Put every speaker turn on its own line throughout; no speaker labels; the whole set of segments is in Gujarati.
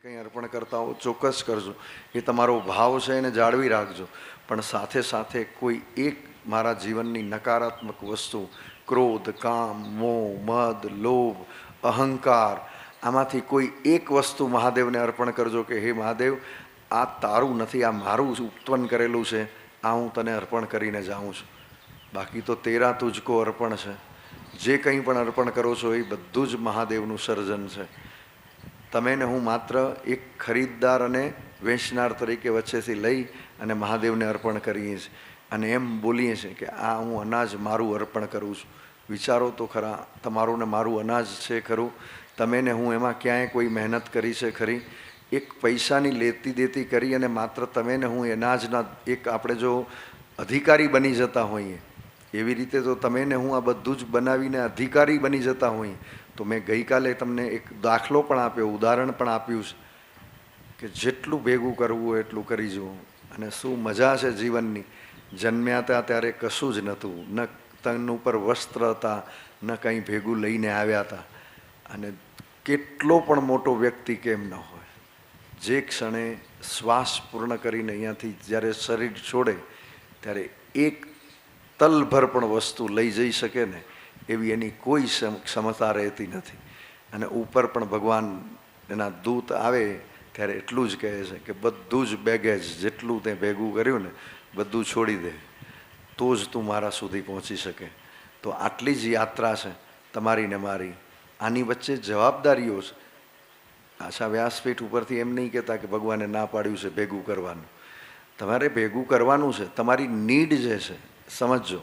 કંઈ અર્પણ કરતા હો ચોક્કસ કરજો, એ તમારો ભાવ છે એને જાળવી રાખજો. પણ સાથે સાથે કોઈ એક મારા જીવનની નકારાત્મક વસ્તુ, ક્રોધ, કામ, મોહ, મદ, લોભ, અહંકાર, આમાંથી કોઈ એક વસ્તુ મહાદેવને અર્પણ કરજો કે હે મહાદેવ, આ તારું નથી, આ મારું ઉત્પન્ન કરેલું છે, આ હું તને અર્પણ કરીને જાઉં છું. બાકી તો તેરા તુજકો અર્પણ છે. જે કંઈ પણ અર્પણ કરો છો એ બધું જ મહાદેવનું સર્જન છે. તમે ને હું માત્ર એક ખરીદદાર અને વેચનાર તરીકે વચ્ચેથી લઈ અને મહાદેવને અર્પણ કરીએ છીએ અને એમ બોલીએ છીએ કે આ હું અનાજ મારું અર્પણ કરું છું. વિચારો તો ખરા, તમારું ને મારું અનાજ છે ખરું? તમે ને હું એમાં ક્યાંય કોઈ મહેનત કરી છે ખરી? એક પૈસાની લેતી દેતી કરી અને માત્ર તમે ને હું અનાજના એક આપણે જો અધિકારી બની જતા હોઈએ, એવી રીતે તો તમે ને હું આ બધું જ બનાવીને અધિકારી બની જતા હોઈએ તો મેં ગઈકાલે તમને એક દાખલો પણ આપ્યો, ઉદાહરણ પણ આપ્યું છે કે જેટલું ભેગું કરવું હોય એટલું કરી જવું. અને શું મજા છે જીવનની! જન્મ્યા હતા ત્યારે કશું જ નહોતું, ન તન ઉપર વસ્ત્ર હતા, ન કંઈ ભેગું લઈને આવ્યા હતા. અને કેટલો પણ મોટો વ્યક્તિ કેમ ન હોય, જે ક્ષણે શ્વાસ પૂર્ણ કરીને અહીંયાથી જ્યારે શરીર છોડે ત્યારે એક તલભર પણ વસ્તુ લઈ જઈ શકે ને એવી એની કોઈ ક્ષમતા રહેતી નથી. અને ઉપર પણ ભગવાન એના દૂત આવે ત્યારે એટલું જ કહે છે કે બધું જ બેગેજ જેટલું તે ભેગું કર્યું ને બધું છોડી દે તો જ તું મારા સુધી પહોંચી શકે. તો આટલી જ યાત્રા છે તમારી ને મારી. આની વચ્ચે જવાબદારીઓ છે. આશા વ્યાસપીઠ ઉપરથી એમ નહીં કહેતા કે ભગવાને ના પાડ્યું છે ભેગું કરવાનું. તમારે ભેગું કરવાનું છે. તમારી નીડ જે છે સમજજો.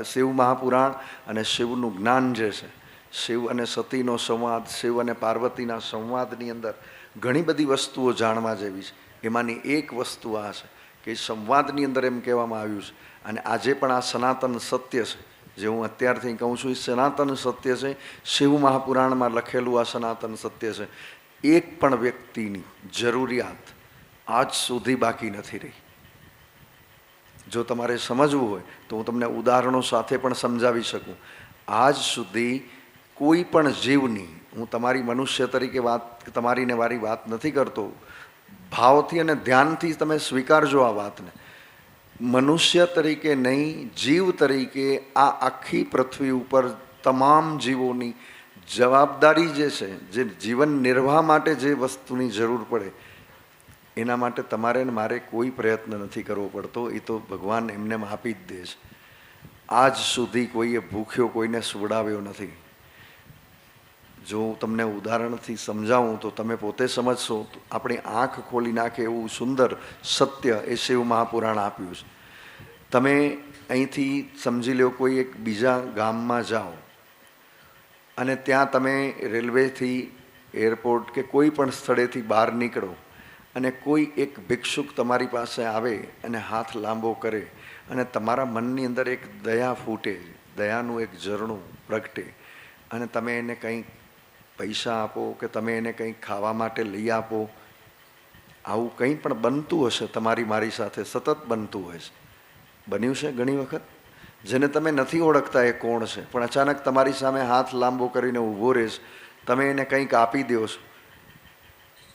શિવ મહાપુરાણ અને શિવનું જ્ઞાન જે છે, શિવ અને સતીનો સંવાદ, શિવ અને પાર્વતીના સંવાદની અંદર ઘણી બધી વસ્તુઓ જાણવા જેવી છે. એમાંની એક વસ્તુ આ છે કે સંવાદની અંદર એમ કહેવામાં આવ્યું છે અને આજે પણ આ સનાતન સત્ય છે જે હું અત્યારથી કહું છું, એ સનાતન સત્ય છે. શિવ મહાપુરાણમાં લખેલું આ સનાતન સત્ય છે. એક પણ વ્યક્તિની જરૂરિયાત આજ સુધી બાકી નથી રહી. જો તમારે સમજવું હોય તો હું તમને ઉદાહરણો સાથે પણ સમજાવી શકું. આજ સુધી કોઈ પણ જીવની, હું તમારી મનુષ્ય તરીકે વાત, તમારી ને મારી વાત નથી કરતો, ભાવથી અને ધ્યાનથી તમે સ્વીકારજો આ વાતને. મનુષ્ય તરીકે નહીં, જીવ તરીકે આ આખી પૃથ્વી ઉપર તમામ જીવોની જવાબદારી જે છે, જે જીવન નિર્વાહ માટે જે વસ્તુની જરૂર પડે એના માટે તમારે ને મારે કોઈ પ્રયત્ન નથી કરવો પડતો. એ તો ભગવાન એમને આપી જ દે છે. આજ સુધી કોઈએ ભૂખ્યો કોઈને સુવડાવ્યો નથી. જો હું તમને ઉદાહરણથી સમજાવું તો તમે પોતે સમજશો. આપણી આંખ ખોલી નાખે એવું સુંદર સત્ય એ શિવ મહાપુરાણ આપ્યું છે. તમે અહીંથી સમજી લો કોઈ એક બીજા ગામમાં જાઓ અને ત્યાં તમે રેલવેથી, એરપોર્ટ કે કોઈ પણ સ્થળેથી બહાર નીકળો અને કોઈ એક ભિક્ષુક તમારી પાસે આવે અને હાથ લાંબો કરે અને તમારા મનની અંદર એક દયા ફૂટે, દયાનું એક ઝરણું પ્રગટે અને તમે એને કંઈક પૈસા આપો કે તમે એને કંઈક ખાવા માટે લઈ આપો. આવું કંઈ પણ બનતું હશે તમારી મારી સાથે, સતત બનતું હોય છે. બન્યું છે ઘણી વખત. જેને તમે નથી ઓળખતા એ કોણ છે, પણ અચાનક તમારી સામે હાથ લાંબો કરીને ઊભો રહેશે, તમે એને કંઈક આપી દો છો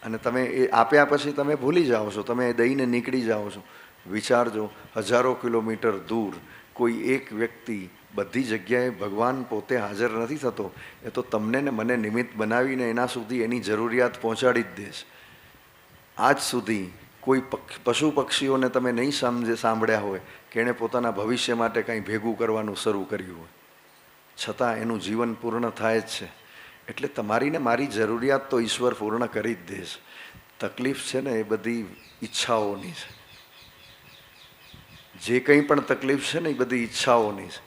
અને તમે એ આપ્યા પછી તમે ભૂલી જાઓ છો, તમે એ દઈને નીકળી જાઓ છો. વિચારજો, હજારો કિલોમીટર દૂર કોઈ એક વ્યક્તિ, બધી જગ્યાએ ભગવાન પોતે હાજર નથી થતો, એ તો તમને ને મને નિમિત્ત બનાવીને એના સુધી એની જરૂરિયાત પહોંચાડી જ દેશે. આજ સુધી કોઈ પશુ પક્ષીઓને તમે નહીં સાંભળ્યા હોય કે એણે પોતાના ભવિષ્ય માટે કંઈ ભેગું કરવાનું શરૂ કર્યું હોય, છતાં એનું જીવન પૂર્ણ થાય જ છે. એટલે તમારી ને મારી જરૂરિયાત તો ઈશ્વર પૂર્ણ કરી જ દે છે. તકલીફ છે ને એ બધી ઈચ્છાઓની છે. જે કંઈ પણ તકલીફ છે ને એ બધી ઈચ્છાઓની છે.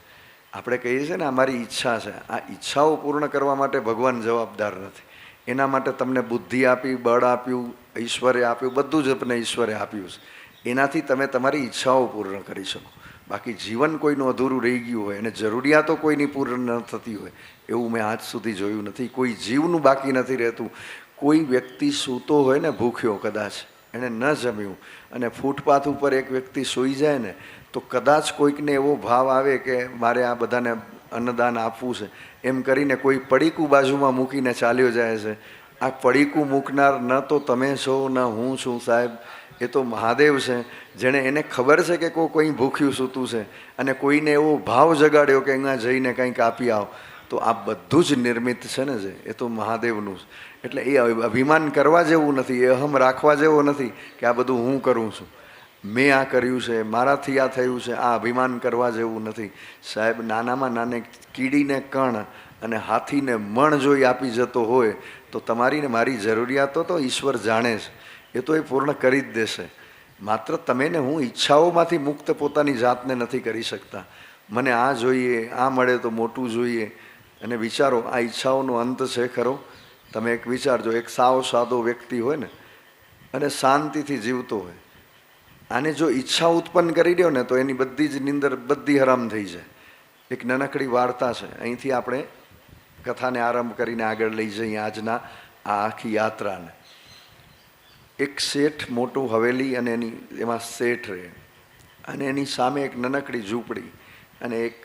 આપણે કહીએ છીએ ને અમારી ઈચ્છા છે, આ ઈચ્છાઓ પૂર્ણ કરવા માટે ભગવાન જવાબદાર નથી. એના માટે તમને બુદ્ધિ આપી, બળ આપ્યું, ઈશ્વરે આપ્યું, બધું જ આપણે ઈશ્વરે આપ્યું છે. એનાથી તમે તમારી ઈચ્છાઓ પૂર્ણ કરી શકો. બાકી જીવન કોઈનું અધૂરું રહી ગયું હોય અને જરૂરિયાતો કોઈની પૂર્ણ ન થતી હોય એવું મેં આજ સુધી જોયું નથી. કોઈ જીવનું બાકી નથી રહેતું. કોઈ વ્યક્તિ સૂતો હોય ને ભૂખ્યો, કદાચ એણે ન જમ્યું અને ફૂટપાથ ઉપર એક વ્યક્તિ સૂઈ જાય ને તો કદાચ કોઈકને એવો ભાવ આવે કે મારે આ બધાને અન્નદાન આપવું છે, એમ કરીને કોઈ પડીકું બાજુમાં મૂકીને ચાલ્યો જાય છે આ પડીકું મૂકનાર ન તો તમે છો ન હું છું સાહેબ, એ તો મહાદેવ છે, જેણે એને ખબર છે કે કોઈ ભૂખ્યું સૂતું છે અને કોઈને એવો ભાવ જગાડ્યો કે અહીંયા જઈને કંઈક આપી આવ, તો આ બધું જ નિર્મિત છે ને જે, એ તો મહાદેવનું છે. એટલે એ અભિમાન કરવા જેવું નથી, એ અહમ રાખવા જેવો નથી કે આ બધું હું કરું છું, મેં આ કર્યું છે, મારાથી આ થયું છે, આ અભિમાન કરવા જેવું નથી સાહેબ. નાનામાં નાને કીડીને કણ અને હાથીને મણ જોઈ આપી જતો હોય તો તમારી ને મારી જરૂરિયાતો તો ઈશ્વર જાણે છે, એ તો એ પૂર્ણ કરી જ દેશે. માત્ર તમે ને હું ઈચ્છાઓમાંથી મુક્ત પોતાની જાતને નથી કરી શકતા. મને આ જોઈએ, આ મળે તો મોટું જોઈએ, અને વિચારો આ ઈચ્છાઓનો અંત છે ખરો? તમે એક વિચારજો, એક સાવ સાદો વ્યક્તિ હોય ને અને શાંતિથી જીવતો હોય, આને જો ઈચ્છા ઉત્પન્ન કરી દો ને તો એની બધી જ નિંદર બધી હરામ થઈ જાય. એક નાનકડી વાર્તા છે, અહીંથી આપણે કથાને આરંભ કરીને આગળ લઈ જઈએ આજના આ આખી યાત્રાને. એક શેઠ મોટું હવેલી અને એમાં શેઠ રહે, અને એની સામે એક નાનકડી ઝૂંપડી અને એક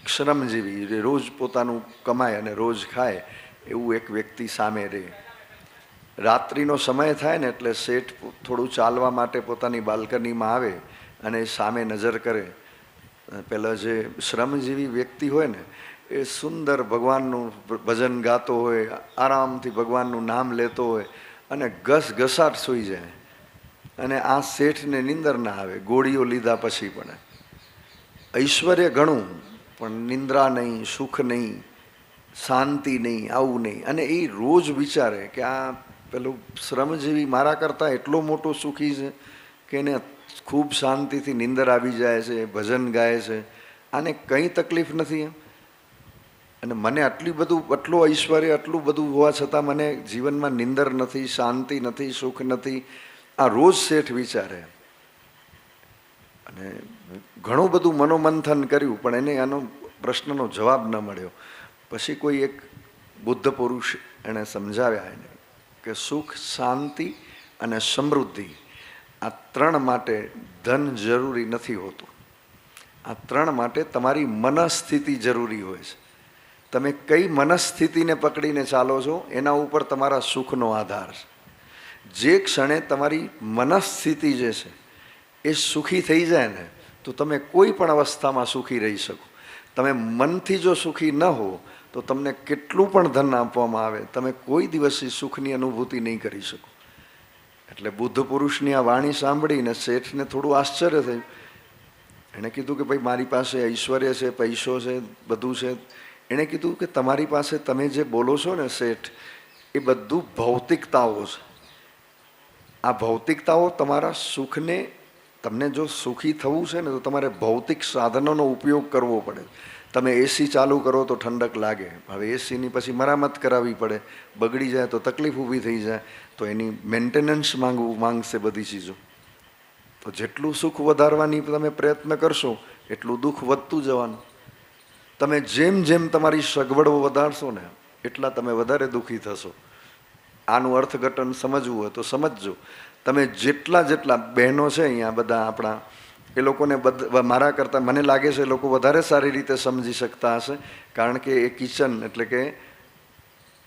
શ્રમજીવી રોજ પોતાનું કમાય અને રોજ ખાય એવું એક વ્યક્તિ સામે રહે. રાત્રિનો સમય થાય ને એટલે શેઠ થોડું ચાલવા માટે પોતાની બાલ્કનીમાં આવે અને સામે નજર કરે. પેલા જે શ્રમજીવી વ્યક્તિ હોય ને એ સુંદર ભગવાનનું ભજન ગાતો હોય, આરામથી ભગવાનનું નામ લેતો હોય અને ઘસઘસાટ સૂઈ જાય. અને આ શેઠને નિંદર ના આવે ગોળીઓ લીધા પછી પણ. ઐશ્વર્ય ઘણું પણ નિંદ્રા નહીં, સુખ નહીં, શાંતિ નહીં, આવું નહીં. અને એ રોજ વિચારે કે આ પેલું શ્રમજીવી મારા કરતાં એટલો મોટો સુખી છે કે એને ખૂબ શાંતિથી નિંદર આવી જાય છે, ભજન ગાય છે, આને કંઈ તકલીફ નથી એમ. અને મને આટલું ઐશ્વર્ય આટલું બધું હોવા છતાં મને જીવનમાં નિંદર નથી, શાંતિ નથી, સુખ નથી. આ રોજ શેઠ વિચારે. અને ઘણું બધું મનોમંથન કર્યું પણ એને આનો પ્રશ્નનો જવાબ ન મળ્યો. પછી કોઈ એક બુદ્ધ પુરુષ એણે સમજાવ્યા એને કે સુખ, શાંતિ અને સમૃદ્ધિ આ ત્રણ માટે ધન જરૂરી નથી હોતું. આ ત્રણ માટે તમારી મનસ્થિતિ જરૂરી હોય છે. તમે કઈ મનસ્થિતિને પકડીને ચાલો છો એના ઉપર તમારા સુખનો આધાર છે. જે ક્ષણે તમારી મનસ્થિતિ જે છે એ સુખી થઈ જાય ને તો તમે કોઈ પણ અવસ્થામાં સુખી રહી શકો. તમે મનથી જો સુખી ન હો તો તમને કેટલું પણ ધન આપવામાં આવે તમે કોઈ દિવસ સુખની અનુભૂતિ નહીં કરી શકો. એટલે બુદ્ધ પુરુષની આ વાણી સાંભળીને શેઠને થોડું આશ્ચર્ય થયું. એણે કીધું કે ભાઈ મારી પાસે ઐશ્વર્ય છે, પૈસો છે, બધું છે. એણે કીધું કે તમારી પાસે તમે જે બોલો છો ને શેઠ, એ બધું ભૌતિકતાઓ છે. આ ભૌતિકતાઓ તમારા સુખને, તમને જો સુખી થવું છે ને તો તમારે ભૌતિક સાધનોનો ઉપયોગ કરવો પડે. તમે એસી ચાલુ કરો તો ઠંડક લાગે, હવે એસીની પછી મરામત કરાવવી પડે, બગડી જાય તો તકલીફ ઊભી થઈ જાય, તો એની મેન્ટેનન્સ માંગશે બધી ચીજો. તો જેટલું સુખ વધારવાની તમે પ્રયત્ન કરશો એટલું દુઃખ વધતું જવાનું. તમે જેમ જેમ તમારી સગવડો વધારશો ને એટલા તમે વધારે દુઃખી થશો. આનું અર્થઘટન સમજવું હોય તો સમજજો. તમે જેટલા બહેનો છે અહીંયા બધા આપણા, એ લોકોને મારા કરતાં મને લાગે છે એ લોકો વધારે સારી રીતે સમજી શકતા હશે, કારણ કે એ કિચન એટલે કે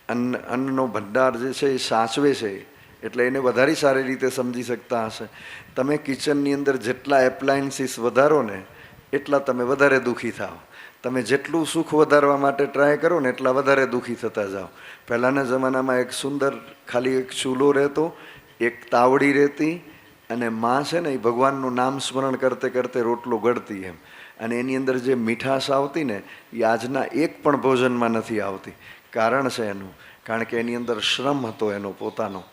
અન્નનો ભંડાર જે છે એ સાચવે છે એટલે એને વધારે સારી રીતે સમજી શકતા હશે. તમે કિચનની અંદર જેટલા એપ્લાયન્સીસ વધારો ને એટલા તમે વધારે દુઃખી થાઓ. તમે જેટલું સુખ વધારવા માટે ટ્રાય કરો ને એટલા વધારે દુઃખી થતા જાઓ. પહેલાંના જમાનામાં એક સુંદર ખાલી એક ચૂલો રહેતો, એક તાવડી રહેતી, અને માં છે ને એ ભગવાનનું નામ સ્મરણ કરતે કરતે રોટલો ગળતી એમ. અને એની અંદર જે મીઠાશ આવતી ને એ આજના એક પણ ભોજનમાં નથી આવતી. કારણ છે એનું, કારણ કે એની અંદર શ્રમ હતો એનો પોતાનો.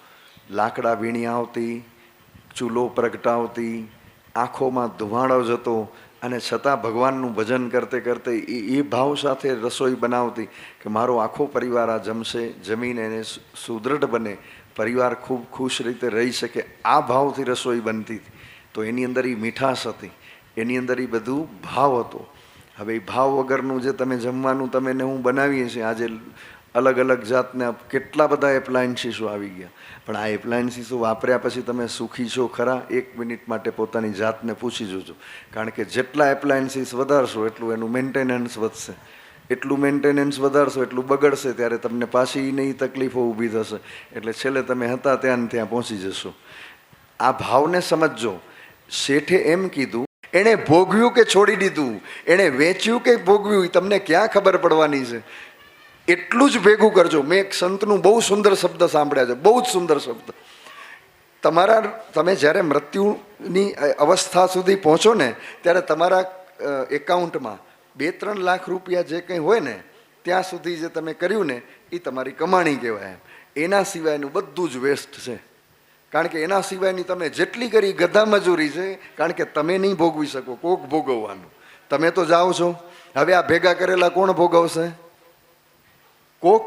લાકડા વીણી આવતી, ચૂલો પ્રગટાવતી, આંખોમાં ધુમાડો જતો, અને છતાં ભગવાનનું ભજન કરતે કરતે એ ભાવ સાથે રસોઈ બનાવતી કે મારો આખો પરિવાર આ જમશે, જમીને એને સુદૃઢ બને, પરિવાર ખૂબ ખુશ રીતે રહી શકે, આ ભાવથી રસોઈ બનતી હતી. તો એની અંદર એ મીઠાશ હતી, એની અંદર એ બધું ભાવ હતો. હવે એ ભાવ વગરનું જે તમે જમવાનું તમે ને હું બનાવીએ છીએ, આજે અલગ અલગ જાતના કેટલા બધા એપ્લાયન્સીસો આવી ગયા, પણ આ એપ્લાયન્સીસો વાપર્યા પછી તમે સુખી છો ખરા? એક મિનિટ માટે પોતાની જાતને પૂછી જોજો. કારણ કે જેટલા એપ્લાયન્સીસ વધારશો એટલું એનું મેન્ટેનન્સ વધશે. એટલું મેન્ટેનન્સ વધારશો એટલું બગડશે, ત્યારે તમને પાછી નહીં તકલીફો ઊભી થશે, એટલે છેલ્લે તમે હતા ત્યાં ને ત્યાં પહોંચી જશો. આ ભાવને સમજજો. શેઠે એમ કીધું, એણે ભોગવ્યું કે છોડી દીધું, એણે વેચ્યું કે ભોગવ્યું, તમને ક્યાં ખબર પડવાની છે? એટલું જ ભેગું કરજો. મેં એક સંતનું બહુ સુંદર શબ્દ સાંભળ્યા છે, બહુ જ સુંદર શબ્દ. તમે જ્યારે મૃત્યુની અવસ્થા સુધી પહોંચો ને, ત્યારે તમારા એકાઉન્ટમાં 2-3 લાખ રૂપિયા જે કંઈ હોય ને, ત્યાં સુધી જે તમે કર્યું ને એ તમારી કમાણી કહેવાય. એના સિવાયનું બધું જ વેસ્ટ છે. કારણ કે એના સિવાયની તમે જેટલી કરી ગધા મજૂરી છે. કારણ કે તમે નહીં ભોગવી શકો, કોક ભોગવવાનું. તમે તો જાઓ છો, હવે આ ભેગા કરેલા કોણ ભોગવશે? કોક.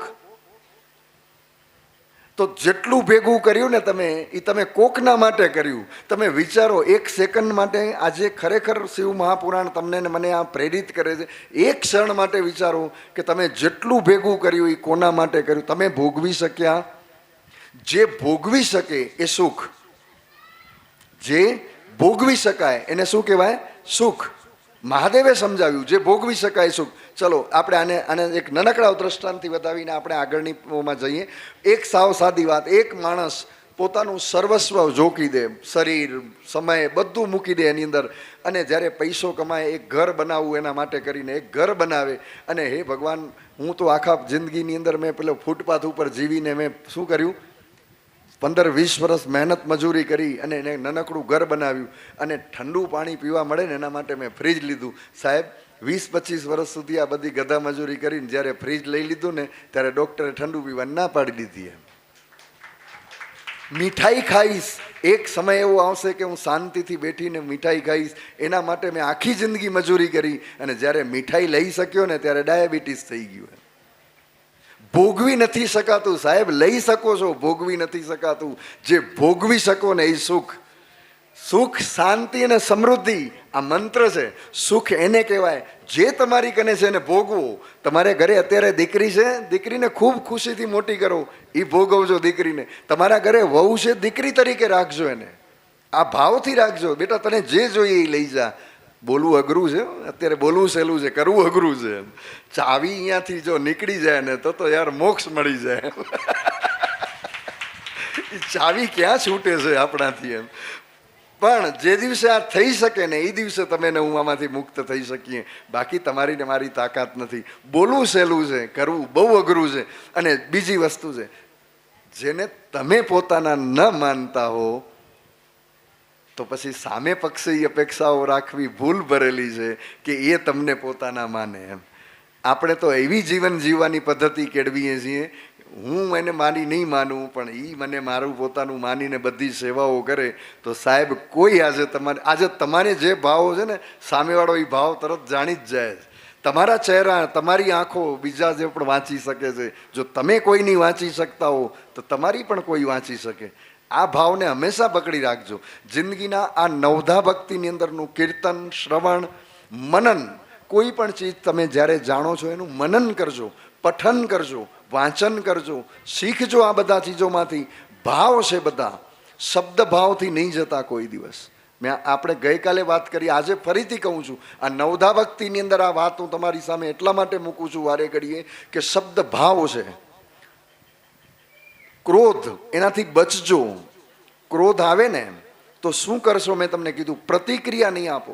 તો જેટલું ભેગું કર્યું ને તમે, એ તમે કોકના માટે કર્યું. તમે વિચારો, 1 સેકન્ડ માટે આજે ખરેખર શિવ મહાપુરાણ તમને ને મને આ પ્રેરિત કરે છે. 1 ક્ષણ માટે વિચારો કે તમે જેટલું ભેગું કર્યું એ કોના માટે કર્યું? તમે ભોગવી શક્યા? જે ભોગવી શકે એ સુખ. જે ભોગવી શકાય એને શું કહેવાય? સુખ. મહાદેવે સમજાવ્યું, જે ભોગવી શકાય સુખ. ચલો આપણે આને એક નાનકડા દ્રષ્ટાંતથી વધાવીને આપણે આગળનીમાં જઈએ. એક સાવ સાદી વાત. એક માણસ પોતાનું સર્વસ્વ ઝોકી દે, શરીર, સમય બધું મૂકી દે એની અંદર, અને જ્યારે પૈસો કમાય, એક ઘર બનાવવું એના માટે કરીને એક ઘર બનાવે. અને હે ભગવાન, હું તો આખા જિંદગીની અંદર મેં પેલો ફૂટપાથ ઉપર જીવીને મેં શું કર્યું? 15-20 વર્ષ મહેનત મજૂરી કરી અને એને નાનકડું ઘર બનાવ્યું. અને ઠંડુ પાણી પીવા મળે ને એના માટે મેં ફ્રીજ લીધું. સાહેબ, 20-25 વર્ષ સુધી આ બધી ગધા મજૂરી કરીને જ્યારે ફ્રીજ લઈ લીધું ને, ત્યારે ડૉક્ટરે ઠંડુ પીવાની ના પાડી દીધી. એમ મીઠાઈ ખાઈશ, એક સમય એવો આવશે કે હું શાંતિથી બેઠીને મીઠાઈ ખાઈશ. એના માટે મેં આખી જિંદગી મજૂરી કરી, અને જ્યારે મીઠાઈ લઈ શક્યો ને ત્યારે ડાયાબિટીસ થઈ ગયું. ભોગવી નથી શકાતું સાહેબ, લઈ શકો છો, ભોગવી નથી શકાતું. જે ભોગવી શકો ને એ સુખ. સુખ, શાંતિ અને સમૃદ્ધિ આ મંત્ર છે. સુખ એને કહેવાય જે તમારી કને છે એને ભોગવો. તમારે ઘરે અત્યારે દીકરી છે, દીકરીને ખૂબ ખુશીથી મોટી કરો, એ ભોગવજો દીકરીને. તમારા ઘરે વહુ છે, દીકરી તરીકે રાખજો એને, આ ભાવથી રાખજો. બેટા તને જે જોઈએ એ લઈ જા. બોલવું અઘરું છે અત્યારે, બોલવું સહેલું છે, કરવું અઘરું છે. ચાવી અહીંયાથી જો નીકળી જાય ને તો યાર મોક્ષ મળી જાય. ચાવી ક્યાં છૂટે છે આપણાથી? એમ પણ જે દિવસે આ થઈ શકે ને એ દિવસે તમે ને હું આમાંથી મુક્ત થઈ શકીએ. બાકી તમારી ને મારી તાકાત નથી. બોલવું સહેલું છે, કરવું બહુ અઘરું છે. અને બીજી વસ્તુ છે, જેને તમે પોતાના ન માનતા હો તો પછી સામે પક્ષે અપેક્ષાઓ રાખવી ભૂલ ભરેલી છે કે એ તમને પોતાના માને. એમ આપણે તો એવી જીવન જીવવાની પદ્ધતિ કેળવીએ છીએ, હું એને માની નહીં માનું પણ એ મને મારું પોતાનું માનીને બધી સેવાઓ કરે. તો સાહેબ, કોઈ આજે તમારે જે ભાવો છે ને, સામેવાળો એ ભાવ તરત જાણી જ જાય. તમારા ચહેરા, તમારી આંખો બીજા જે પણ વાંચી શકે છે. જો તમે કોઈની વાંચી શકતા હો તો તમારી પણ કોઈ વાંચી શકે. આ ભાવને હંમેશા પકડી રાખજો. જિંદગીના આ 9ધા ભક્તિની અંદરનું કીર્તન, શ્રવણ, મનન, કોઈ પણ ચીજ તમે જ્યારે જાણો છો એનું મનન કરજો, પઠન કરજો, વાંચન કરજો, શીખજો આ બધા ચીજોમાંથી. ભાવ છે બધા, શબ્દ ભાવથી નહીં જતા કોઈ દિવસ. આપણે ગઈકાલે વાત કરી, આજે ફરીથી કહું છું, આ 9ધા ભક્તિની અંદર આ વાત હું તમારી સામે એટલા માટે મૂકું છું વારે ઘડીએ કે શબ્દ ભાવ છે. ક્રોધ, એનાથી બચજો. ક્રોધ આવે ને તો શું કરશો? મેં તમને કીધું, પ્રતિક્રિયા નહીં આપો.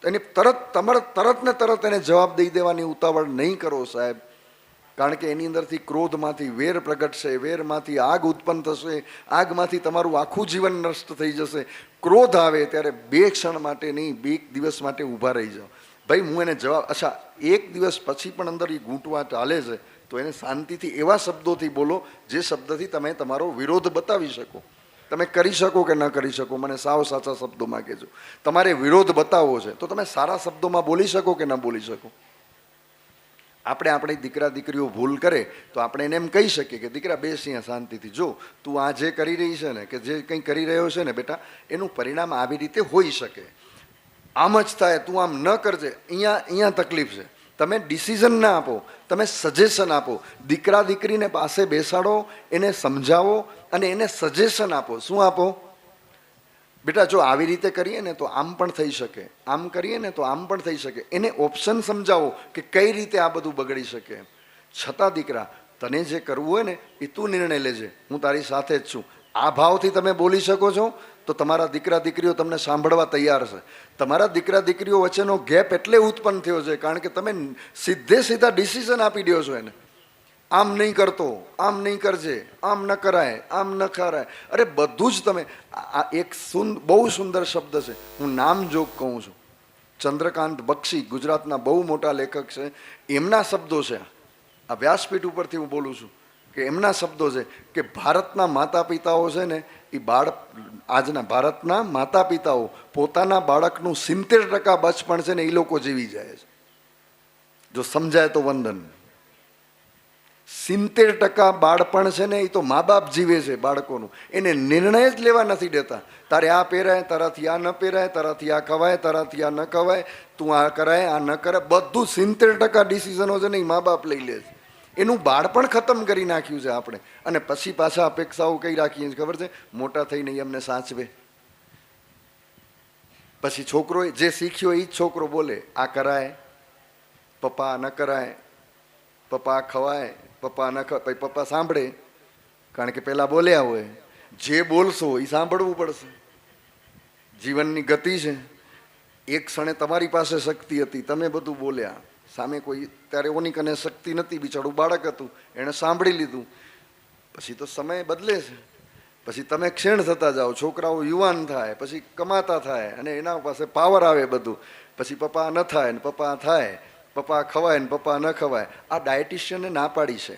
એની તરત ને તરત એને જવાબ દઈ દેવાની ઉતાવળ નહીં કરો સાહેબ. કારણ કે એની અંદરથી ક્રોધમાંથી વેર પ્રગટશે, વેરમાંથી આગ ઉત્પન્ન થશે, આગમાંથી તમારું આખું જીવન નષ્ટ થઈ જશે. ક્રોધ આવે ત્યારે 2 ક્ષણ માટે નહીં, 2 દિવસ માટે ઊભા રહી જાઓ. ભાઈ હું એને જવાબ, અચ્છા 1 દિવસ પછી પણ અંદર એ ગૂંટવા ચાલે છે તો એને શાંતિથી એવા શબ્દોથી બોલો જે શબ્દથી તમે તમારો વિરોધ બતાવી શકો. તમે કરી શકો કે ન કરી શકો, મને સાવ સાચા શબ્દોમાં કહેજો. તમારે વિરોધ બતાવવો છે તો તમે સારા શબ્દોમાં બોલી શકો કે ન બોલી શકો? આપણી દીકરા દીકરીઓ ભૂલ કરે તો આપણે એને એમ કહી શકીએ કે દીકરા બેસ અહીંયા શાંતિથી, જો તું આ જે કરી રહી છે ને, કે જે કંઈ કરી રહ્યો છે ને બેટા, એનું પરિણામ આવી રીતે હોઈ શકે, આમ જ થાય, તું આમ ન કરજે, અહીંયા તકલીફ છે. તમે ડિસિઝન ના આપો, તમે સજેશન આપો. દીકરા દીકરીને પાસે બેસાડો, એને સમજાવો અને એને સજેશન આપો. શું આપો? બેટા જો આવી રીતે કરીએ ને તો આમ પણ થઈ શકે, આમ કરીએ ને તો આમ પણ થઈ શકે. એને ઓપ્શન સમજાવો કે કઈ રીતે આ બધું બગડી શકે. છતાં દીકરા, તને જે કરવું હોય ને એ તું નિર્ણય લેજે, હું તારી સાથે જ છું. આ ભાવથી તમે બોલી શકો છો તો તમારા દીકરા દીકરીઓ તમને સાંભળવા તૈયાર છે. તમારા દીકરા દીકરીઓ વચ્ચેનો ગેપ એટલે ઉત્પન્ન થયો છે કારણ કે તમે સીધે સીધા ડિસિઝન આપી દો છો એને. આમ નહીં કરતો, આમ નહીં કરજે, આમ ન કરાય, આમ ન કરાય. અરે બધું જ તમે, આ એક બહુ સુંદર શબ્દ છે, હું નામ જોગ કહું છું. ચંદ્રકાંત બક્ષી ગુજરાતના બહુ મોટા લેખક છે, એમના શબ્દો છે. આ વ્યાસપીઠ ઉપરથી હું બોલું છું કે એમના શબ્દો છે કે ભારતના માતા પિતાઓ છે ને એ આજના ભારતના માતા પિતાઓ પોતાના બાળકનું 70% બચપણ છે ને એ લોકો જીવી જાય છે. જો સમજાય તો વંદન. 70% બાળપણ છે ને એ તો મા બાપ જીવે છે બાળકોનું. એને નિર્ણય જ લેવા નથી દેતા. તારે આ પહેરાય, તારાથી આ ન પહેરાય, તારાથી આ ખવાય, તારાથી આ ન ખવાય, તું આ કરાય, આ ન કરાય, બધું 70% ડિસિઝનો છે ને એ મા બાપ લઈ લે છે. એનું બાળપણ ખતમ કરી નાખ્યું છે આપણે. અને પછી પાછા અપેક્ષાઓ કઈ રાખીએ ખબર છે? મોટા થઈને એમને સાચવે. પછી છોકરો જે શીખ્યો એ જ છોકરો બોલે, આ કરાય, પપ્પા ન કરાય, પપ્પા ખવાય, પપ્પા ન ખવાય. પપ્પા સાંભળે કારણ કે પેલા બોલ્યા હોય. જે બોલશો એ સાંભળવું પડશે. જીવનની ગતિ છે. એક ક્ષણે તમારી પાસે શક્તિ હતી, તમે બધું બોલ્યા, સામે કોઈ ત્યારે ઓની કને શક્તિ નથી, બિચારું બાળક હતું, એણે સાંભળી લીધું. પછી તો સમય બદલે છે. પછી તમે ક્ષીણ થતા જાઓ, છોકરાઓ યુવાન થાય, પછી કમાતા થાય અને એના પાસે પાવર આવે બધું. પછી પપ્પા ન થાય ને પપ્પા થાય, પપ્પા ખવાય ને પપ્પા ન ખવાય. આ ડાયટિશિયને ના પાડી છે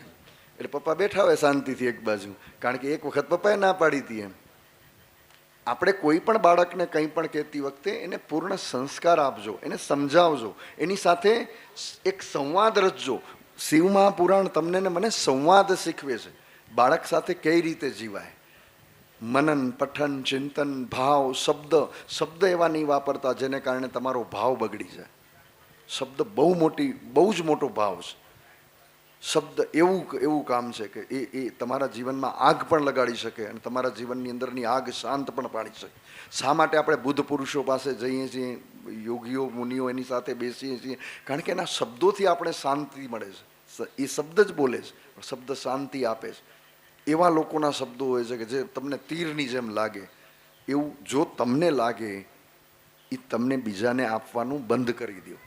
એટલે પપ્પા બેઠા હોય શાંતિથી એક બાજુ, કારણ કે એક વખત પપ્પાએ ના પાડી હતી. એમ આપણે કોઈ પણ બાળકને કંઈ પણ કહેતી વખતે એને પૂર્ણ સંસ્કાર આપજો, એને સમજાવજો, એની સાથે એક સંવાદ રચજો. શિવ મહાપુરાણ તમને ને મને સંવાદ શીખવે છે. બાળક સાથે કઈ રીતે જીવાય. મનન, પઠન, ચિંતન, ભાવ, શબ્દ એવા નહીં વાપરતા જેને કારણે તમારો ભાવ બગડી જાય. શબ્દ બહુ જ મોટો ભાવ છે. શબ્દ એવું કામ છે કે એ તમારા જીવનમાં આગ પણ લગાડી શકે અને તમારા જીવનની અંદરની આગ શાંત પણ પાડી શકે. શા માટે આપણે બુદ્ધ પુરુષો પાસે જઈએ છીએ, યોગીઓ મુનિઓ એની સાથે બેસીએ છીએ? કારણ કે એના શબ્દોથી આપણે શાંતિ મળે છે. એ શબ્દ જ બોલે છે, શબ્દ શાંતિ આપે છે. એવા લોકોના શબ્દો હોય છે કે જે તમને તીરની જેમ લાગે. એવું જો તમને લાગે એ તમને બીજાને આપવાનું બંધ કરી દો.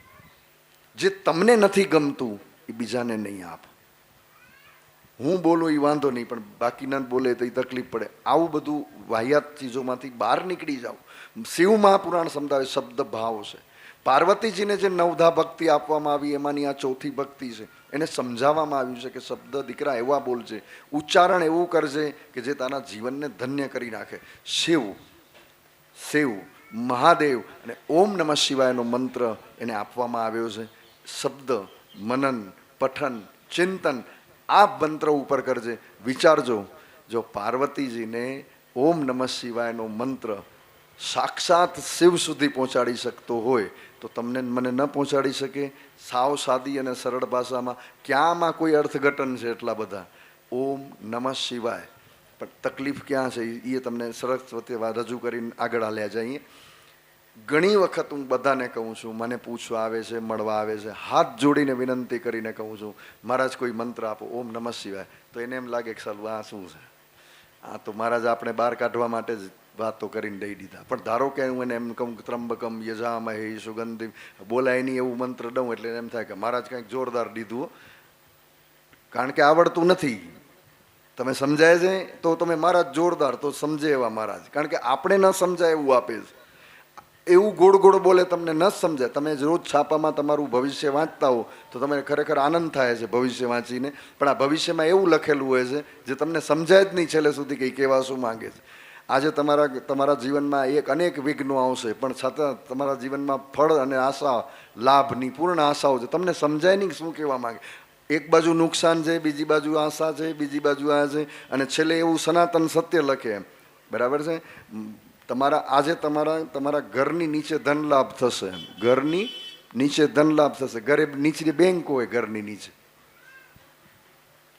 જે તમને નથી ગમતું એ બીજાને નહીં આપ. હું બોલું એ વાંધો નહીં, પણ બાકીના બોલે તો એ તકલીફ પડે. આવું બધું વાહિયાત ચીજોમાંથી બહાર નીકળી જાઓ. શિવ મહાપુરાણ સમજાવે શબ્દ ભાવ છે. પાર્વતીજીને જે નવધા ભક્તિ આપવામાં આવી એમાંની આ ચોથી ભક્તિ છે. એને સમજાવવામાં આવ્યું છે કે શબ્દ દીકરા એવા બોલજે, ઉચ્ચારણ એવું કરજે કે જે તારા જીવનને ધન્ય કરી નાખે. શિવ, મહાદેવ અને ઓમ નમઃ શિવાયનો મંત્ર એને આપવામાં આવ્યો છે. શબ્દ, મનન, પઠન, ચિંતન આ મંત્ર ઉપર કરજે. વિચારજો, જો પાર્વતીજીને ઓમ નમઃ શિવાયનો મંત્ર સાક્ષાત શિવ સુધી પહોંચાડી શકતો હોય તો તમને મને ન પહોંચાડી શકે? સાવ સાદી અને સરળ ભાષામાં, ક્યાંમાં કોઈ અર્થઘટન છે એટલા બધા? ઓમ નમઃ શિવાય. પણ તકલીફ ક્યાં છે એ તમને સરસ રીતે રજૂ કરીને આગળ હાલ્યા જઈએ. ઘણી વખત હું બધાને કહું છું, મને પૂછવા આવે છે, મળવા આવે છે, હાથ જોડીને વિનંતી કરીને કહું છું, મહારાજ કોઈ મંત્ર આપો, ઓમ નમઃ શિવાય. તો એને એમ લાગે કે સાલું આ શું છે, આ તો મહારાજ આપણે બહાર કાઢવા માટે જ વાતો કરીને દઈ દીધા. પણ ધારો કે હું એને એમ કહું ત્રંબકમ યજામહે સુગંધિ બોલાય નહીં એવું મંત્ર દઉં એટલે એમ થાય કે મહારાજ કંઈક જોરદાર દીધું, કારણ કે આવડતું નથી. તમે સમજાય છે તો તમે મહારાજ જોરદાર, તો સમજે એવા મહારાજ, કારણ કે આપણે ન સમજાય એવું આપે છે. એવું ગોળ ગોળ બોલે તમને ન સમજાય. તમે રોજ છાપામાં તમારું ભવિષ્ય વાંચતા હો તો તમને ખરેખર આનંદ થાય છે ભવિષ્ય વાંચીને, પણ આ ભવિષ્યમાં એવું લખેલું હોય છે જે તમને સમજાય જ નહીં છેલ્લે સુધી કે કહેવા શું માંગે છે. આજે તમારા જીવનમાં અનેક વિઘ્નો આવશે, પણ છતાં તમારા જીવનમાં ફળ અને આશા, લાભની પૂર્ણ આશાઓ છે. તમને સમજાય નહીં શું કહેવા માંગે. એક બાજુ નુકસાન છે, બીજી બાજુ આશા છે, બીજી બાજુ આ છે, અને છેલ્લે એવું સનાતન સત્ય લખે એમ. બરાબર છે? આજે તમારા ઘરની નીચે ધન લાભ થશે. ઘરની નીચે ધન લાભ થશે. ઘરે નીચે બેંક હોય, ઘરની નીચે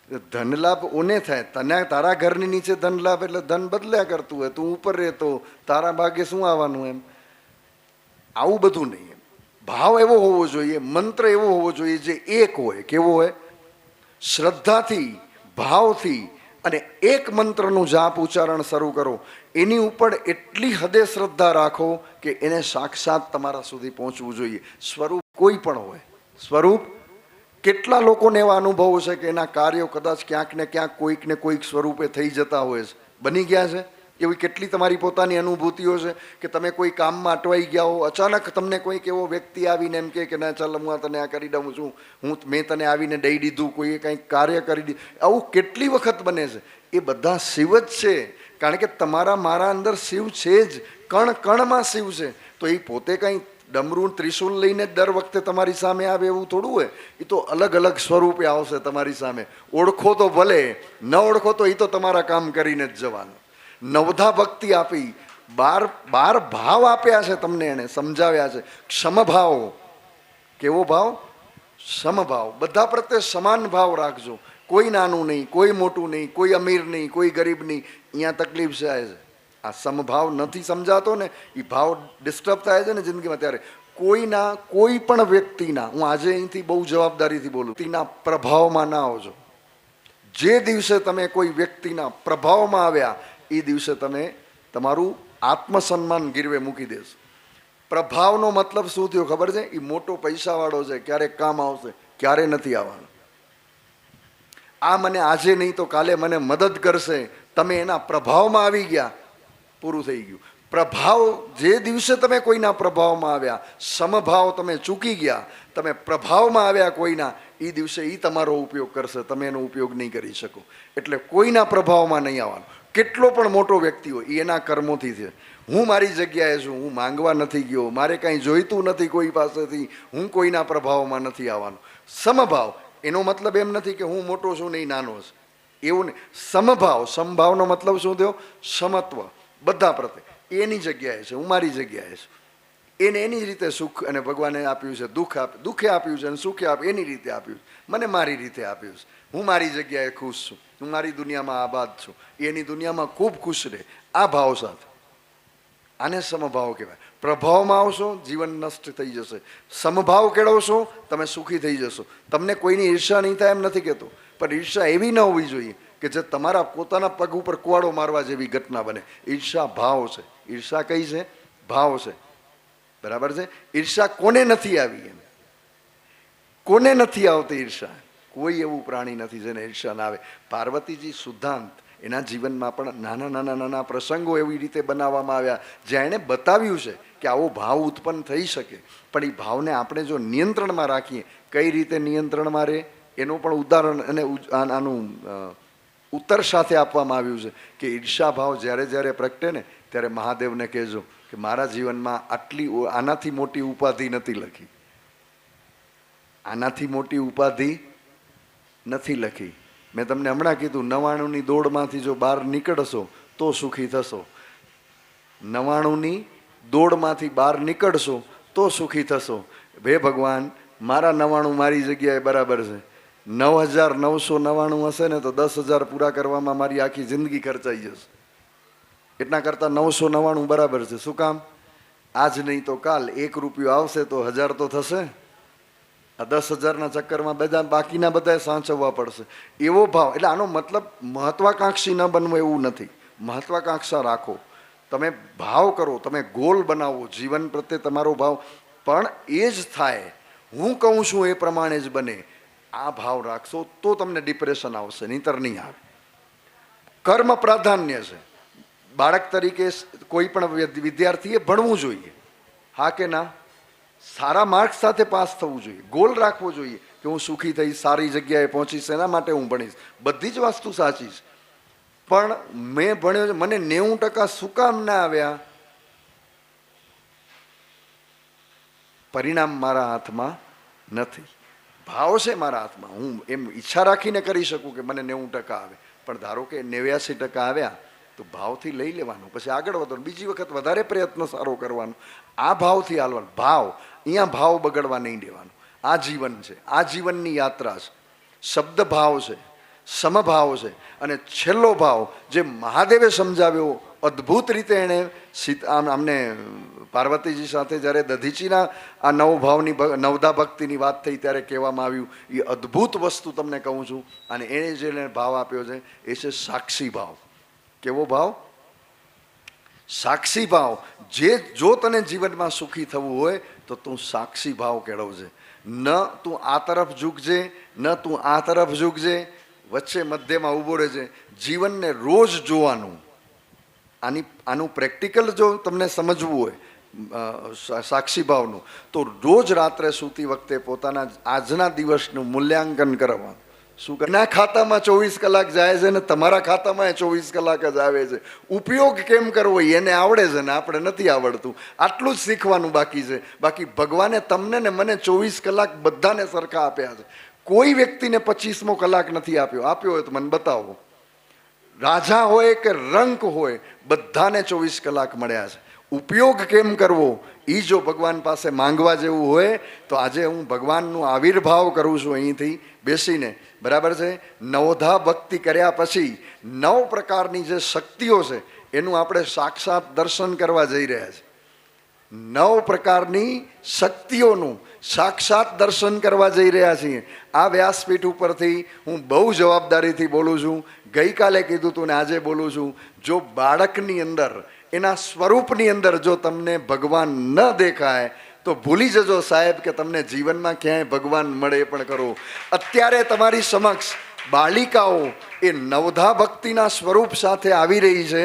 ધન લાભ ઓને થાય, તને તારા ઘરની નીચે ધન લાભ એટલે ધન બદલ્યા કરતું હોય, તું ઉપર રહેતો તારા ભાગે શું આવવાનું એમ, આવું બધું નહીં. એમ ભાવ એવો હોવો જોઈએ, મંત્ર એવો હોવો જોઈએ જે એક હોય. કેવો હોય? શ્રદ્ધાથી, ભાવથી અને એક મંત્રનું જાપ ઉચ્ચારણ શરૂ કરો. એની ઉપર એટલી હદે શ્રદ્ધા રાખો કે એને સાક્ષાત તમારા સુધી પહોંચવું જોઈએ. સ્વરૂપ કોઈ પણ હોય, સ્વરૂપ કેટલા લોકોને એવા અનુભવો છે કે એના કાર્યો કદાચ ક્યાંક ને ક્યાંક કોઈક ને કોઈક સ્વરૂપે થઈ જતા હોય છે, બની ગયા છે. એવી કેટલી તમારી પોતાની અનુભૂતિઓ છે કે તમે કોઈ કામમાં અટવાઈ ગયા હો, અચાનક તમને કોઈક એવો વ્યક્તિ આવીને એમ કે ના ચાલ હું તને આ કરી દઉં છું, મેં તને આવીને દઈ દીધું, કોઈએ કંઈક કાર્ય કરી દીધું. આવું કેટલી વખત બને છે. એ બધા શિવ જ છે, કારણ કે તમારા મારા અંદર શિવ છે જ, કણ કણમાં શિવ છે. તો એ પોતે કંઈ ડમરું ત્રિશુલ લઈને દર વખતે તમારી સામે આવે એવું થોડું હોય. એ તો અલગ અલગ સ્વરૂપે આવશે તમારી સામે. ઓળખો તો ભલે, ન ઓળખો તો એ તો તમારા કામ કરીને જ જવાનું. નવધા ભક્તિ આપી, 12 ભાવ આપ્યા છે તમને, એને સમજાવ્યા છે. ક્ષમભાવ, કેવો ભાવ? સમભાવ. બધા પ્રત્યે સમાન ભાવ રાખજો. કોઈ નાનું નહીં, કોઈ મોટું નહીં, કોઈ અમીર નહીં, કોઈ ગરીબ નહીં. અહીંયા તકલીફ છે. આ સમભાવ નથી સમજાતો ને, એ ભાવ ડિસ્ટર્બ થાય છે ને જિંદગીમાં. ત્યારે કોઈ પણ વ્યક્તિના, હું આજે અહીંથી બહુ જવાબદારીથી બોલું, વ્યક્તિના પ્રભાવમાં ના આવજો. જે દિવસે તમે કોઈ વ્યક્તિના પ્રભાવમાં આવ્યા એ દિવસે તમે તમારું આત્મસન્માન ગીરવે મૂકી દેશો. પ્રભાવનો મતલબ શું થયો ખબર છે? એ મોટો પૈસાવાળો છે, ક્યારેક કામ આવશે, ક્યારે નથી આવવાનું. આ મને આજે નહીં તો કાલે મને મદદ કરશે, તમે એના પ્રભાવમાં આવી ગયા, પૂરું થઈ ગયું. પ્રભાવ, જે દિવસે તમે કોઈના પ્રભાવમાં આવ્યા, સમભાવ તમે ચૂકી ગયા, તમે પ્રભાવમાં આવ્યા કોઈના, એ દિવસે એ તમારો ઉપયોગ કરશે, તમે એનો ઉપયોગ નહીં કરી શકો. એટલે કોઈના પ્રભાવમાં નહીં આવવાનું. કેટલો પણ મોટો વ્યક્તિ હોય, એ એના કર્મોથી છે. હું મારી જગ્યાએ છું, હું માંગવા નથી ગયો, મારે કાંઈ જોઈતું નથી કોઈ પાસેથી, હું કોઈના પ્રભાવમાં નથી આવવાનું. સમભાવ, એનો મતલબ એમ નથી કે હું મોટો છું નહીં નાનો છે, એવું નહીં. સમભાવ, સમભાવનો મતલબ શું થયો? સમત્વ, બધા પ્રત્યે એની જગ્યાએ છે, હું મારી જગ્યાએ છું. એને એની જ રીતે સુખ અને ભગવાને આપ્યું છે, દુઃખે આપ્યું છે અને સુખે આપ્યું, એની રીતે આપ્યું છે. મને મારી રીતે આપ્યું છે. હું મારી જગ્યાએ ખુશ છું, હું મારી દુનિયામાં આબાદ છું, એની દુનિયામાં ખૂબ ખુશ રહે. આ ભાવ સાથે, આને સમભાવ કહેવાય. પ્રભાવમાં આવશો, જીવન નષ્ટ થઈ જશે. સમભાવ કેળવશો, તમે સુખી થઈ જશો. તમને કોઈની ઈર્ષા નહીં થાય એમ નથી કહેતો, પણ ઈર્ષા એવી ન હોવી જોઈએ કે જે તમારા પોતાના પગ ઉપર કુવાડો મારવા જેવી ઘટના બને. ઈર્ષા ભાવ છે. ઈર્ષા કઈ છે? ભાવ છે. બરાબર છે? ઈર્ષા કોને નથી આવી? એમ કોને નથી આવતી ઈર્ષા? કોઈ એવું પ્રાણી નથી જેને ઈર્ષા ના આવે. પાર્વતીજી શુદ્ધાંત, એના જીવનમાં પણ નાના નાના નાના પ્રસંગો એવી રીતે બનાવવામાં આવ્યા જ્યાં એણે બતાવ્યું છે કે આવો ભાવ ઉત્પન્ન થઈ શકે. પણ એ ભાવને આપણે જો નિયંત્રણમાં રાખીએ, કઈ રીતે નિયંત્રણમાં રહે એનું પણ ઉદાહરણ અને આનું ઉત્તર સાથે આપવામાં આવ્યું છે કે ઈર્ષા ભાવ જ્યારે જ્યારે પ્રગટે ને ત્યારે મહાદેવને કહેજો કે મારા જીવનમાં આનાથી મોટી ઉપાધિ નથી લખી, આનાથી મોટી ઉપાધિ નથી લખી. મેં તમને હમણાં કીધું, 99ની દોડમાંથી જો બહાર નીકળશો તો સુખી થશો. 99ની દોડમાંથી બહાર નીકળશો તો સુખી થશો. હે ભગવાન, મારા 99 મારી જગ્યાએ બરાબર છે. 9999 હશે ને તો 10,000 પૂરા કરવામાં મારી આખી જિંદગી ખર્ચાઈ જશે. એટલા કરતાં 999 બરાબર છે. શું કામ? આજ નહીં તો કાલ 1 રૂપિયો આવશે તો 1000 તો થશે. આ 10,000ના ચક્કરમાં બધા બાકીના બધા સાચવવા પડશે. એવો ભાવ. એટલે આનો મતલબ મહત્વાકાંક્ષી ન બનવું એવું નથી. મહત્વાકાંક્ષા રાખો, તમે ભાવ કરો, તમે ગોલ બનાવો, જીવન પ્રત્યે તમારો ભાવ પણ એ જ થાય, હું કહું છું એ પ્રમાણે જ બને. આ ભાવ રાખશો તો તમને ડિપ્રેશન આવશે, નહીંતર નહીં આવે. કર્મ પ્રાધાન્ય છે. બાળક તરીકે કોઈ પણ વિદ્યાર્થીએ ભણવું જોઈએ, હા કે ના? સારા માર્ક્સ સાથે પાસ થવું જોઈએ. ગોલ રાખવો જોઈએ કે હું સુખી થઈશ, સારી જગ્યાએ પહોંચીશ, એના માટે હું ભણીશ. બધી જ વસ્તુ સાચી છે, પણ મેં ભણ્યો, મને 90% શું કામ ના આવ્યા? પરિણામ મારા હાથમાં નથી, ભાવ છે મારા હાથમાં. હું એમ ઈચ્છા રાખીને કરી શકું કે મને 90% આવે, પણ ધારો કે 89% આવ્યા તો ભાવથી લઈ લેવાનું, પછી આગળ વધવાનું, બીજી વખત વધારે પ્રયત્ન સારો કરવાનો. આ ભાવથી હાલવાનું. ભાવ, અહીંયા ભાવ બગડવા નહીં દેવાનું. આ જીવન છે, આ જીવનની યાત્રા છે. શબ્દ ભાવ છે. સમભાવ છે. અને છેલ્લો ભાવ જે મહાદેવે સમજાવ્યો અદ્ભુત રીતે એણે અમને પાર્વતીજી સાથે જ્યારે દધીચીના આ નવ ભાવની નવધા ભક્તિની વાત થઈ ત્યારે કહેવામાં આવ્યું એ અદ્ભુત વસ્તુ તમને કહું છું. અને એણે જે ભાવ આપ્યો છે એ છે સાક્ષી ભાવ. કેવો ભાવ? સાક્ષી ભાવ. જો તને જીવનમાં સુખી થવું હોય તો તું સાક્ષી ભાવ કેળવજે. ન તું આ તરફ ઝૂકજે, ન તું આ તરફ ઝૂકજે, વચ્ચે મધ્યમાં ઊભો રહેજે. જીવનને રોજ જોવાનું. આનું પ્રેક્ટિકલ જો તમને સમજવું હોય સાક્ષી ભાવનું, તો રોજ રાત્રે સૂતી વખતે પોતાના આજના દિવસનું મૂલ્યાંકન કરવાનું. શું એના ખાતામાં 24 કલાક જાય છે ને તમારા ખાતામાં 24 કલાક જ આવે છે. ઉપયોગ કેમ કરવો એને આવડે છે ને આપણે નથી આવડતું. આટલું જ શીખવાનું બાકી છે. બાકી ભગવાને તમને ને મને 24 કલાક બધાને સરખા આપ્યા છે. કોઈ વ્યક્તિને 25મો કલાક નથી આપ્યો. આપ્યો હોય તો મને બતાવો. રાજા હોય કે રંક હોય, બધાને 24 કલાક મળ્યા છે. ઉપયોગ કેમ કરવો એ જો ભગવાન પાસે માંગવા જેવું હોય તો આજે હું ભગવાનનું આવિર્ભાવ કરું છું અહીંથી બેસીને. બરાબર છે? નવધા ભક્તિ કર્યા પછી 9 પ્રકારની જે શક્તિઓ છે એનું આપણે સાક્ષાત દર્શન કરવા જઈ રહ્યા છીએ. 9 પ્રકારની શક્તિઓનું સાક્ષાત દર્શન કરવા જઈ રહ્યા છીએ. આ વ્યાસપીઠ ઉપરથી હું બહુ જવાબદારીથી બોલું છું. ગઈકાલે કીધું હતું ને આજે બોલું છું. જો બાળકની અંદર એના સ્વરૂપની અંદર જો તમને ભગવાન ન દેખાય તો ભૂલી જજો સાહેબ કે તમને જીવનમાં ક્યાંય ભગવાન મળે પણ કરો. અત્યારે તમારી સમક્ષ બાલિકાઓ એ નવધા ભક્તિના સ્વરૂપ સાથે આવી રહી છે.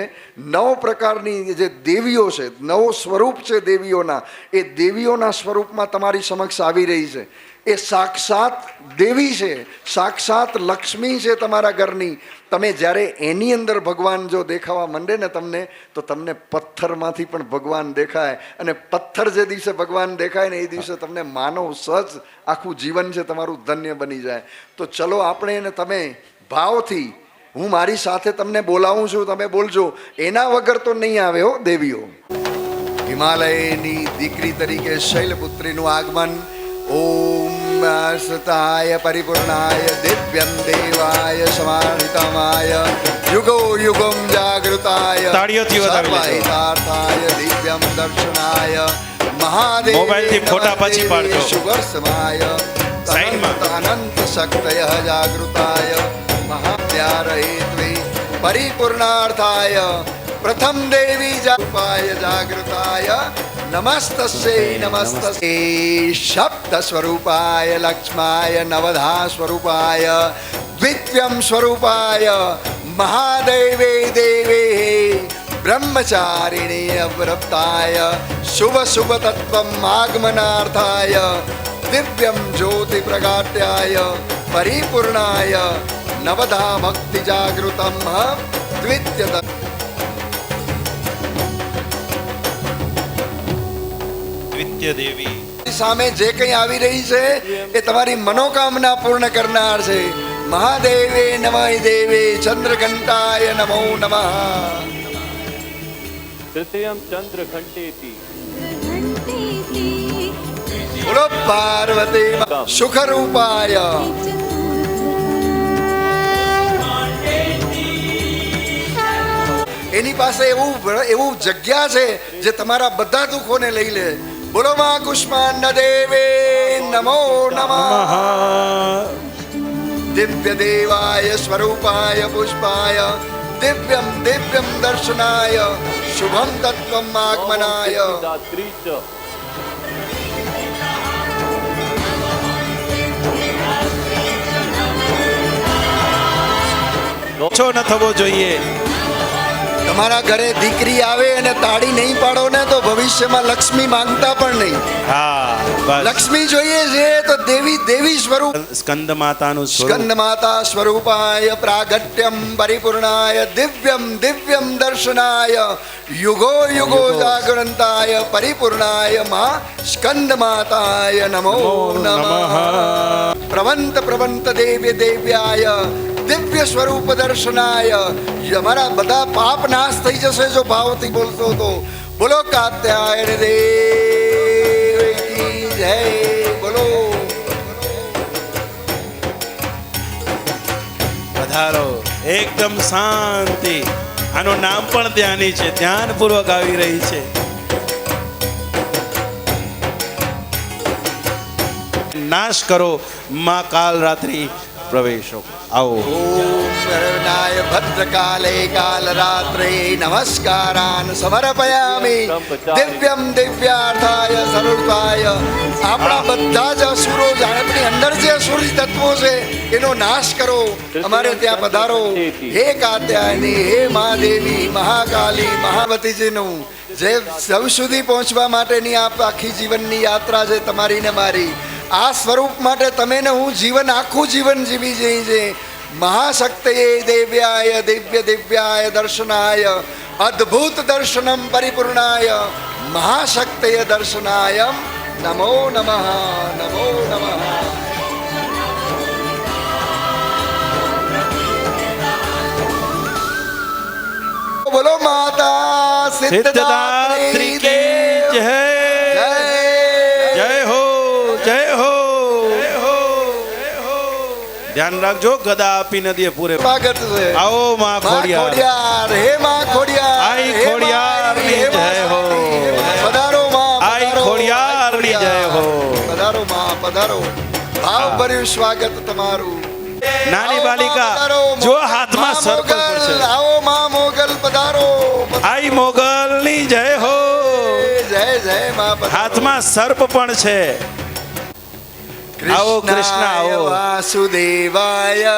9 પ્રકારની જે દેવીઓ છે, 9 સ્વરૂપ છે દેવીઓના, એ દેવીઓના સ્વરૂપમાં તમારી સમક્ષ આવી રહી છે. એ સાક્ષાત દેવી છે, સાક્ષાત લક્ષ્મી છે તમારા ઘરની. તમે જ્યારે એની અંદર ભગવાન જો દેખાવા માંડે ને તમને, તો તમને પથ્થરમાંથી પણ ભગવાન દેખાય. અને પથ્થર જે દિવસે ભગવાન દેખાય ને એ દિવસે તમને માનવ સહજ આખું જીવન છે તમારું ધન્ય બની જાય. તો ચલો આપણે એને તમે ભાવથી, હું મારી સાથે તમને બોલાવું છું, તમે બોલજો. એના વગર તો નહીં આવે હો દેવીઓ. હિમાલયની દીકરી તરીકે શૈલપુત્રીનું આગમન. ઓમ સતાય પરિપૂર્ણાય દિવ્યમ દેવાય સમાહિતમાય યુગો યુગમ જાગૃતાય સર્વહિતાર્થાય દિવ્યમ દર્શનાય મહાદેવ
મોબાઈલથી ફોટા પછી પાડજો.
શુભર્સમાય અનંત શક્તય જાગૃતાય મહાદ્યારહેત્વે પરિપૂર્ણાર્થાય પ્રથમ દેવી જાપાય જાગૃતાય નમસ્તસ્યૈ નમસ્તસ્યૈ શબ્દ સ્વરૂપાય લક્ષ્માય નવધા સ્વરૂપાય દ્વિત્યમ સ્વરૂપાય મહાદેવે દેવે બ્રહ્મચારિણે અવૃતાય શુભ શુભ તત્વમ આગમનાર્થાય દિવ્યમ જ્યોતિ પ્રગાટ્યાય પરિપૂર્ણાય નવધા ભક્તિ જાગૃતમ દ્વિત્ય
દેવી
સામે જે કંઈ આવી રહી છે એ તમારી મનોકામના પૂર્ણ કરનાર છે. મહાદેવે નમઃ દેવે ચંદ્રઘંટાય નમો નમઃ.
તૃતીયમ ચંદ્ર ઘંટેતિ
બોલો પાર્વતી સુખરૂપાય. એની પાસે એવું જગ્યા છે જે તમારા બધા દુઃખોને લઈ લે. બોલો માં કુષ્માંડ દેવે નમો નમઃ. દિવ્ય દેવાય સ્વરૂપાય પુષ્પાય દિવ્યમ દિવ્યમ દર્શનાય શુભમ તત્વમ આગમનાય.
દાત્રી ચ
ઓછો ન થવો જોઈએ.
તમારા ઘરે દીકરી આવે અને તાળી નહીં પાડો ને તો ભવિષ્યમાં લક્ષ્મી માંગતા પણ નહીં.
હા, બસ.
લક્ષ્મી જોઈએ છે તો દેવી સ્વરૂપ.
સ્કંદ માતાનું
સ્કંદ માતા સ્વરૂપાય પ્રાગટ્યમ પરિપૂર્ણાય દિવ્યમ દિવ્યમ દર્શનાય યુગો યુગો જાગરંતાય પરિપૂર્ણાય મા સ્કંદ માતાય નમો નમઃ. પ્રવંત દેવ્ય દેવ્યાય દિવ્ય સ્વરૂપ દર્શનાય. અમારા બધા પાપ નાશ થઈ જશે જો ભાવથી બોલતો તો. બોલો કાત્યાયન દેવ કી જય. બોલો
પધારો. એકદમ શાંતિ. આનું નામ પણ ધ્યાની છે, ધ્યાનપૂર્વક આવી રહી છે. નાશ કરો માં કાલ રાત્રિ પ્રવેશો. આવો.
ઓમ શરણાય ભદ્રકાલે કાલરાત્રે નમસ્કારાન સમર્પયામિ. દિવ્યમ દિવ્યાર્થાય સર્વાય. આપણા બધા જ અસુરો આપણી અંદર જે અસુરી તત્વો છે એનો નાશ કરો. અમારે ત્યાં પધારો. હે કાત્યાયની, હે મહાદેવી, મહાકાલી, મહાવતીજીનું જે સૌ સુધી પહોંચવા માટેની આખી જીવનની યાત્રા છે તમારી ને મારી. આ સ્વરૂપ માટે તમે ને હું જીવન આખું જીવન જીવી જઈએ છે. મહાશક્તયે દેવ્યાય દિવ્ય દિવ્યાય દર્શનાય અદ્ભુત દર્શનમ પરિપૂર્ણાય મહાશક્તય દર્શનાય નમો નમઃ નમો નમઃ. બોલો માતા
સિદ્ધદાત્રી કી જય. જય હો, જય હો, જય હો, જય હો. ધ્યાન રાખજો, ગદા આપી નદીએ પૂરે.
સ્વાગત છે.
આવો માં ખોડિયાર.
ખોડિયાર, હે માં ખોડિયાર,
આઈ ખોડિયારની જય હો.
પધારો માં,
આઈ ખોડિયારની જય હો.
પધારો માં, પધારો. ભાવભર્યું સ્વાગત તમારું.
નાની
આવો
બાલિકા,
માં, પધારો.
જો હાથમાં
માં
સર્પ
મોગલ,
પડશે.
આવો માં મોગલ, પધારો.
આઈ મોગલની જય હો.
જય જય માં, પધારો.
હાથમાં સર્પ પણ છે. આવો કૃષ્ણ, આવો.
વાસુદેવાય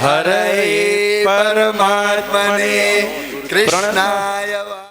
હરે
પરમાત્મને કૃષ્ણાય